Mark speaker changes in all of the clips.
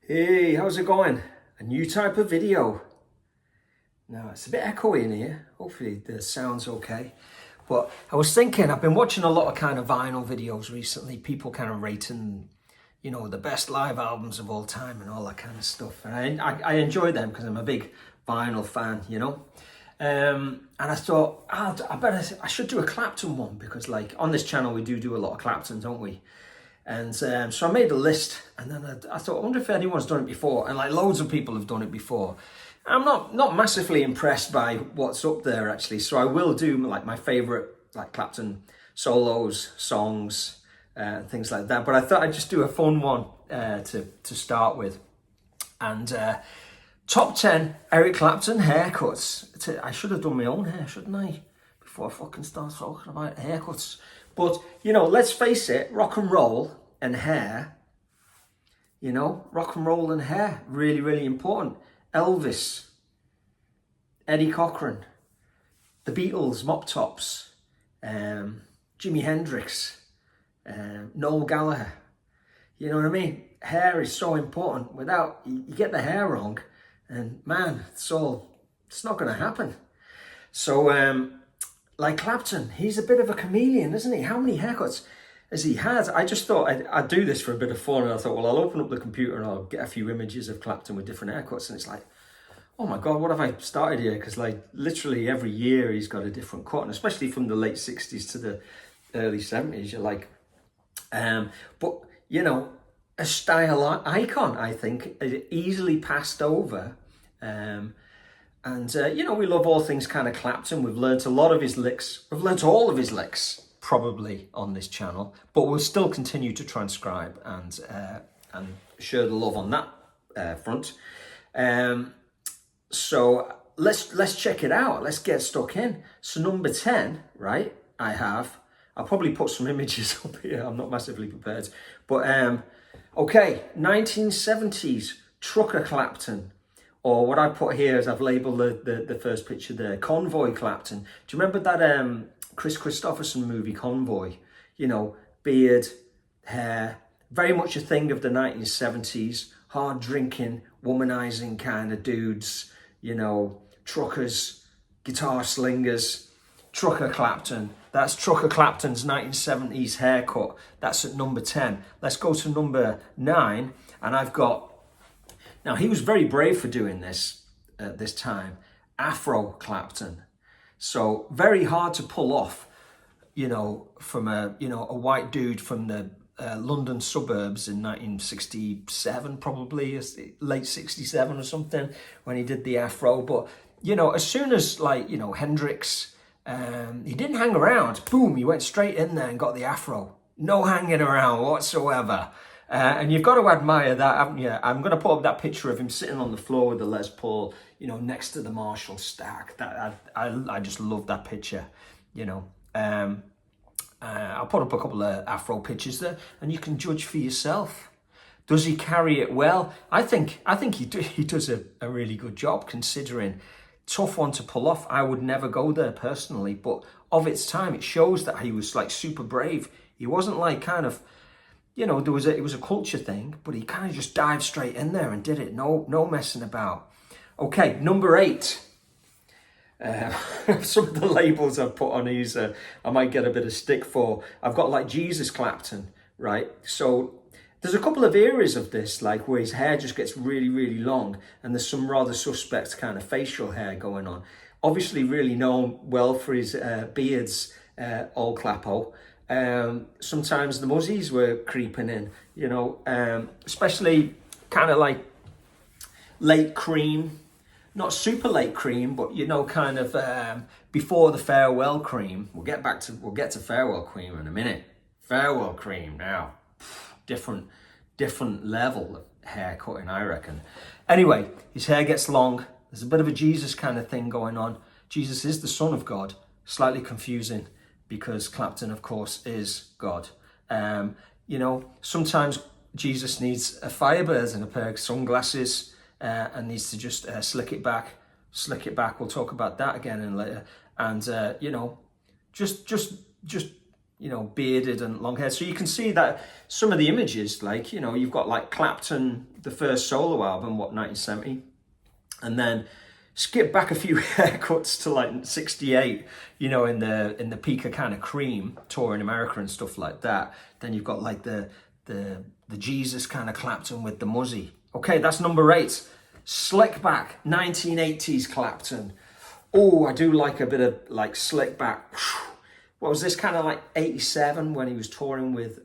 Speaker 1: Hey, how's it going? A new type of video. Now, it's a bit echoey in here. Hopefully the sound's okay. But I was thinking, I've been watching a lot of kind of vinyl videos recently, people kind of rating, the best live albums of all time and all that kind of stuff. And I enjoy them because I'm a big vinyl fan. And I thought, I should do a Clapton one because on this channel we do a lot of Clapton, don't we? And so I made a list, and then I thought, I wonder if anyone's done it before. And loads of people have done it before. I'm not massively impressed by what's up there actually. So I will do my favorite Clapton solos, songs, things like that. But I thought I'd just do a fun one to start with. And top 10 Eric Clapton haircuts. I should have done my own hair, shouldn't I? Before I fucking start talking about haircuts. But, let's face it, rock and roll and hair, rock and roll and hair, really, really important. Elvis, Eddie Cochran, the Beatles, Mop Tops, Jimi Hendrix, Noel Gallagher. You know what I mean? Hair is so important. Without, you get the hair wrong, and man, it's not going to happen. So, like Clapton, he's a bit of a chameleon, isn't he? How many haircuts has he had? I just thought I'd do this for a bit of fun, and I thought, well, I'll open up the computer and I'll get a few images of Clapton with different haircuts, and it's like, oh my God, what have I started here? Because literally every year he's got a different cut, and especially from the late 60s to the early 70s, you're like, but a style icon, I think, easily passed over. And we love all things kind of Clapton. We've learnt a lot of his licks. We've learnt all of his licks, probably, on this channel. But we'll still continue to transcribe and share the love on that front. So let's check it out. Let's get stuck in. So number 10, right, I'll probably put some images up here. I'm not massively prepared. But, okay, 1970s Trucker Clapton. Or what I put here is I've labelled the first picture there, Convoy Clapton. Do you remember that Chris Christopherson movie, Convoy? Beard, hair, very much a thing of the 1970s, hard drinking, womanizing kind of dudes, truckers, guitar slingers, Trucker Clapton. That's Trucker Clapton's 1970s haircut. That's at number 10. Let's go to number 9, and I've got, now, he was very brave for doing this at this time. Afro Clapton. So very hard to pull off, from a white dude from the London suburbs in 1967, probably, late 67 or something, when he did the Afro. But, as soon as, Hendrix, he didn't hang around. Boom, he went straight in there and got the Afro. No hanging around whatsoever. And you've got to admire that, haven't you? I'm going to put up that picture of him sitting on the floor with the Les Paul, next to the Marshall stack. That I just love that picture, I'll put up a couple of Afro pictures there, and you can judge for yourself. Does he carry it well? I think he does a really good job, considering. Tough one to pull off. I would never go there personally, but of its time, it shows that he was super brave. He wasn't kind of, it was a culture thing, but he kind of just dived straight in there and did it. No messing about. Okay, number 8. Some of the labels I've put on these, I might get a bit of stick for. I've got Jesus Clapton, right? So there's a couple of eras of this, where his hair just gets really, really long, and there's some rather suspect kind of facial hair going on. Obviously, really known well for his beards, old Clappo. Sometimes the muzzies were creeping in, especially kind of late cream, not super late cream, but kind of before the farewell cream. We'll get to farewell cream in a minute. Farewell cream now, different level of hair cutting, I reckon. Anyway, his hair gets long. There's a bit of a Jesus kind of thing going on. Jesus is the Son of God. Slightly confusing, because Clapton, of course, is God. Sometimes Jesus needs a Firebirds and a pair of sunglasses, and needs to just slick it back. We'll talk about that again in later. And just you know, bearded and long hair. So you can see that some of the images, like, you know, you've got like Clapton, the first solo album, what, 1970? And then skip back a few haircuts to like 68, you know, in the peak of kind of Cream, touring America and stuff like that. Then you've got like the Jesus kind of Clapton with the muzzy. Okay, that's number 8. Slickback, 1980s Clapton. Oh, I do like a bit of like Slickback. What was this, kind of like 87 when he was touring with,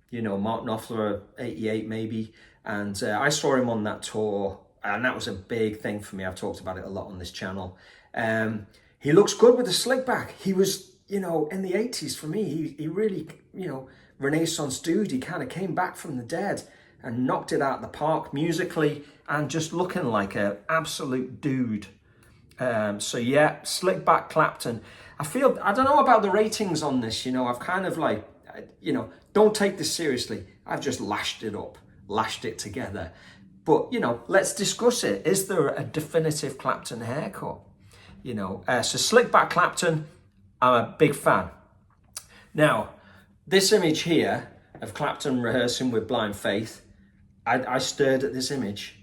Speaker 1: you know, Mark Knopfler, 88 maybe. And I saw him on that tour, and that was a big thing for me. I've talked about it a lot on this channel. He looks good with the Slickback. He was, you know, in the 80s for me, he really, you know, Renaissance dude. He kind of came back from the dead and knocked it out of the park musically and just looking like an absolute dude. So yeah, Slickback Clapton. I don't know about the ratings on this, you know, I've kind of like, you know, don't take this seriously. I've just lashed it together. But, you know, let's discuss it. Is there a definitive Clapton haircut? You know, so Slickback Clapton, I'm a big fan. Now, this image here of Clapton rehearsing with Blind Faith, I stared at this image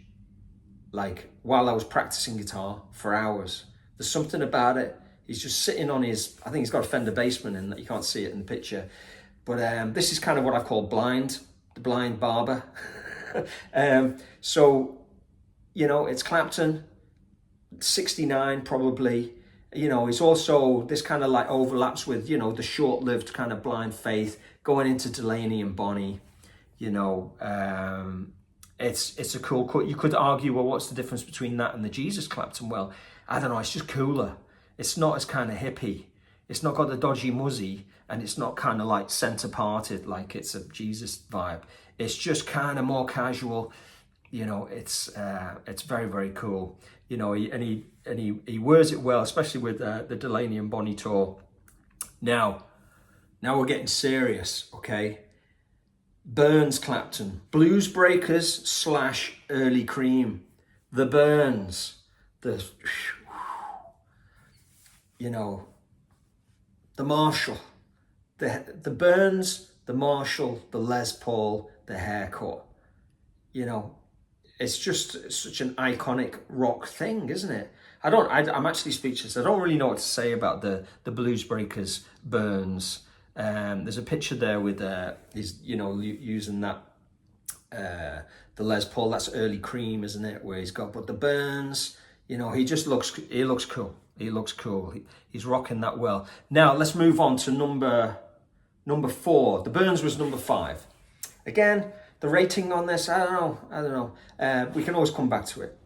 Speaker 1: like while I was practicing guitar for hours. There's something about it. He's just sitting on his, I think he's got a Fender Bassman in that, you can't see it in the picture. But this is kind of what I call blind, the blind barber. So, you know, it's Clapton, 69 probably. You know, it's also, this kind of like overlaps with, you know, the short-lived kind of Blind Faith going into Delaney and Bonnie. You know, it's a cool cut. You could argue, well, what's the difference between that and the Jesus Clapton? Well, I don't know, it's just cooler. It's not as kind of hippie. It's not got the dodgy muzzy, and it's not kind of like center parted like it's a Jesus vibe. It's just kind of more casual. You know, it's very, very cool. You know, he wears it well, especially with the Delaney and Bonnie tour. Now we're getting serious, okay? Burns Clapton, Blues Breakers / Early Cream, the Burns, you know, the Marshall, the Burns, the Marshall, the Les Paul, the haircut. You know, it's just such an iconic rock thing, isn't it? I'm actually speechless. I don't really know what to say about the Blues Breakers Burns. There's a picture there with he's, you know, using that the Les Paul. That's Early Cream, isn't it? Where he's got, but the Burns, you know, he looks cool. He looks cool. He's rocking that well. Now let's move on to number 4. The Burns was number 5. Again, the rating on this, I don't know. We can always come back to it.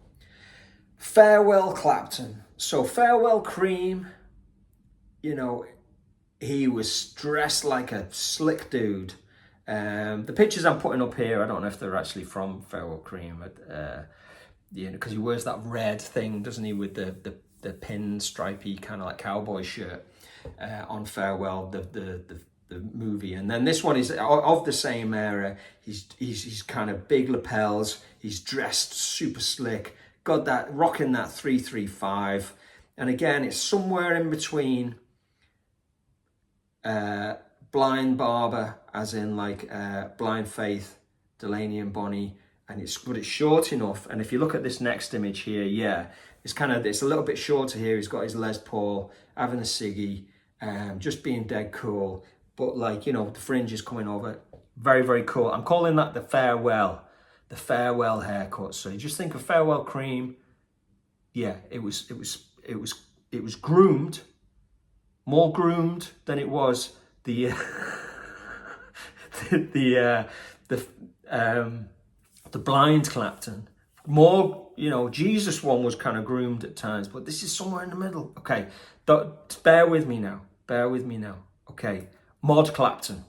Speaker 1: Farewell Clapton. So Farewell Cream, you know, he was dressed like a slick dude. The pictures I'm putting up here, I don't know if they're actually from Farewell Cream, but, you know, because he wears that red thing, doesn't he, with the pin stripy kind of like cowboy shirt on Farewell, the movie. And then this one is of the same era. He's kind of big lapels. He's dressed super slick. Got that, rocking that 335. And again, it's somewhere in between Blind Barber, as in like Blind Faith, Delaney and Bonnie, and it's short enough. And if you look at this next image here, yeah, it's a little bit shorter here. He's got his Les Paul, having a ciggy, just being dead cool. But like, you know, the fringe is coming over. Very, very cool. I'm calling that the farewell haircut. So you just think of Farewell Cream. Yeah, it was groomed, more groomed than it was the Blind Clapton. More, you know, Jesus one was kind of groomed at times, but this is somewhere in the middle. Okay, bear with me now. Okay, Mod Clapton.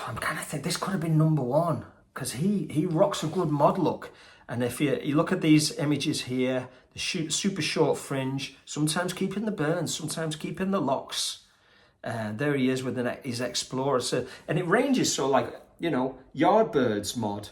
Speaker 1: I'm kind of thinking this could have been number 1 because he rocks a good mod look. And if you look at these images here, the super short fringe, sometimes keeping the burns, sometimes keeping the locks. There he is with his Explorer. So, and it ranges, so like, you know, Yardbirds mod,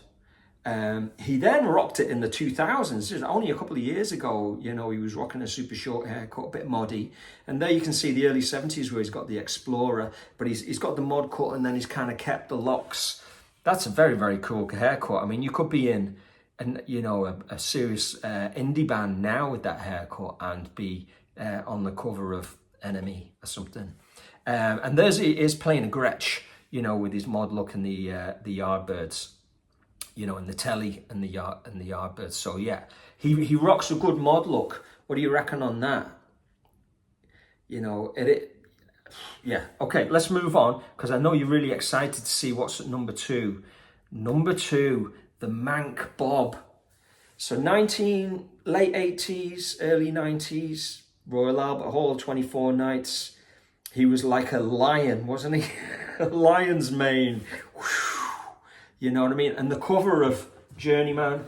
Speaker 1: He then rocked it in the 2000s. Just only a couple of years ago, you know, he was rocking a super short haircut, a bit moddy. And there you can see the early 70s where he's got the Explorer, but he's got the mod cut and then he's kind of kept the locks. That's a very, very cool haircut. I mean, you could be in, you know, a serious indie band now with that haircut and be on the cover of Enemy or something. And he is playing a Gretsch, you know, with his mod look and the Yardbirds. You know, in the telly and the Yardbirds. So yeah, he rocks a good mod look. What do you reckon on that? You know, yeah. Okay, let's move on because I know you're really excited to see what's at number 2. Number 2, the Mank Bob. So late 80s, early 90s, Royal Albert Hall, 24 nights. He was like a lion, wasn't he? A lion's mane. Whew. You know what I mean? And the cover of Journeyman,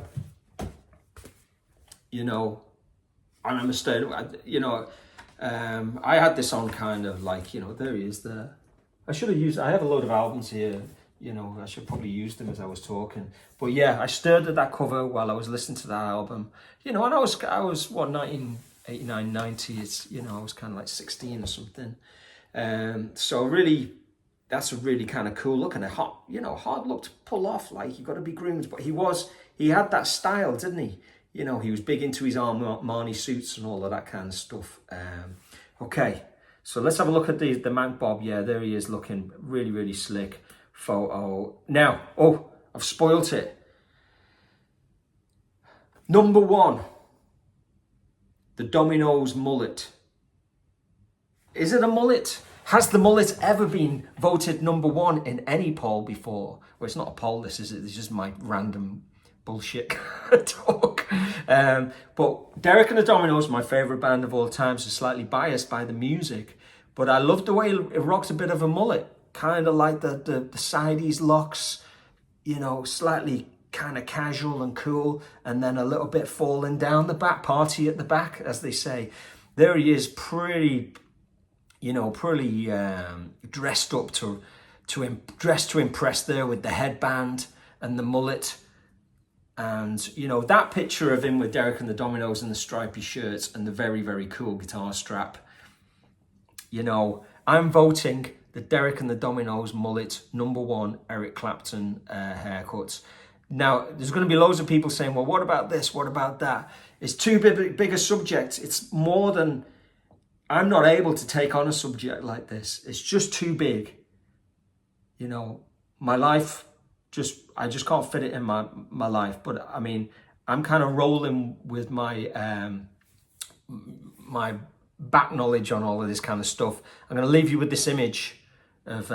Speaker 1: you know, and I'm a state, you know, I had this on kind of like, you know, there he is there. I have a load of albums here, you know, I should probably use them as I was talking. But yeah, I stared at that cover while I was listening to that album, you know, and I was what, 1989, 90, it's, you know, I was kind of like 16 or something. So really, that's a really kind of cool look and a hard look to pull off. Like, you got to be groomed, but he had that style, didn't he? You know, he was big into his Armani suits and all of that kind of stuff. Okay, so let's have a look at the Mank Bob. Yeah, there he is, looking really, really slick photo. Now, I've spoilt it. Number 1, the Domino's mullet. Is it a mullet? Has the mullet ever been voted number 1 in any poll before? Well, it's not a poll, this is it. It's just my random bullshit talk. But Derek and the Dominoes, my favourite band of all time, so slightly biased by the music. But I love the way it rocks a bit of a mullet. Kind of like the sideys locks, you know, slightly kind of casual and cool. And then a little bit falling down the back, party at the back, as they say. There he is, pretty dressed up dressed to impress there with the headband and the mullet. And, you know, that picture of him with Derek and the Dominoes and the stripy shirts and the very, very cool guitar strap. You know, I'm voting the Derek and the Dominoes mullet, number 1, Eric Clapton haircuts. Now, there's going to be loads of people saying, well, what about this? What about that? It's too big a subject. It's more than... I'm not able to take on a subject like this. It's just too big. You know, my life, I just can't fit it in my life. But I mean, I'm kind of rolling with my my back knowledge on all of this kind of stuff. I'm going to leave you with this image of,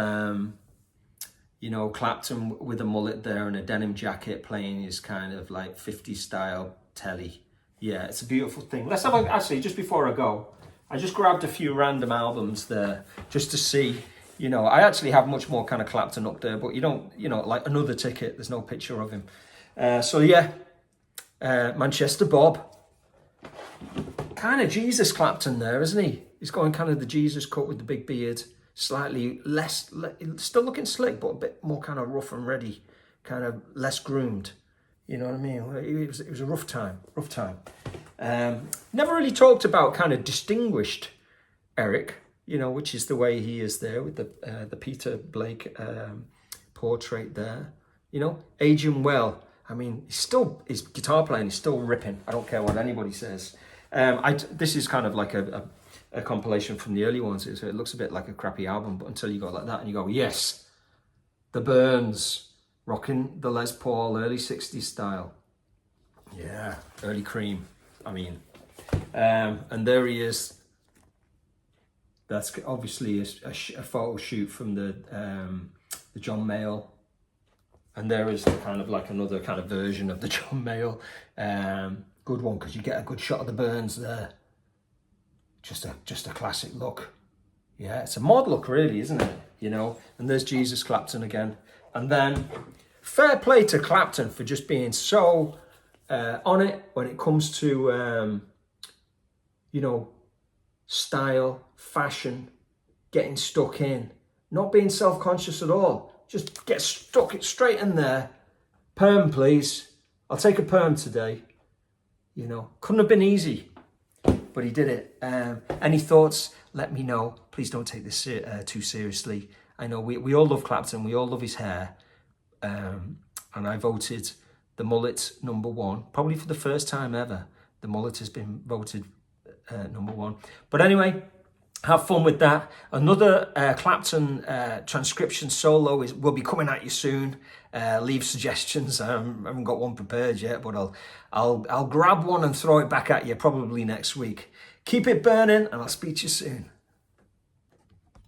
Speaker 1: you know, Clapton with a mullet there and a denim jacket playing his kind of like 50s style telly. Yeah, it's a beautiful thing. Let's have actually, just before I go, I just grabbed a few random albums there just to see, you know, I actually have much more kind of Clapton up there, but you don't, you know, like Another Ticket, there's no picture of him. So yeah, Manchester Bob. Kind of Jesus Clapton there, isn't he? He's going kind of the Jesus cut with the big beard, slightly less, still looking slick, but a bit more kind of rough and ready, kind of less groomed. You know what I mean? It was a rough time. Never really talked about kind of distinguished Eric, you know, which is the way he is there with the Peter Blake portrait there. You know, aging well. I mean, his guitar playing is still ripping. I don't care what anybody says. This is kind of like a compilation from the early ones, so it looks a bit like a crappy album, but until you go like that and you go, yes, the Burns. Rocking the Les Paul early 60s style. Yeah, early Cream, I mean. And there he is. That's obviously a photo shoot from the John Mayall. And there is kind of like another kind of version of the John Mayall. Good one, because you get a good shot of the Burns there. Just a classic look. Yeah, it's a mod look really, isn't it? You know, and there's Jesus Clapton again. And then, fair play to Clapton for just being so on it when it comes to, you know, style, fashion, getting stuck in, not being self-conscious at all. Just get stuck straight in there. Perm, please. I'll take a perm today. You know, couldn't have been easy, but he did it. Any thoughts? Let me know. Please don't take this too seriously. I know we all love Clapton. We all love his hair. And I voted the mullet #1, probably for the first time ever. The mullet has been voted #1. But anyway, have fun with that. Another Clapton transcription solo will be coming at you soon. Leave suggestions. I haven't got one prepared yet, but I'll grab one and throw it back at you probably next week. Keep it burning, and I'll speak to you soon.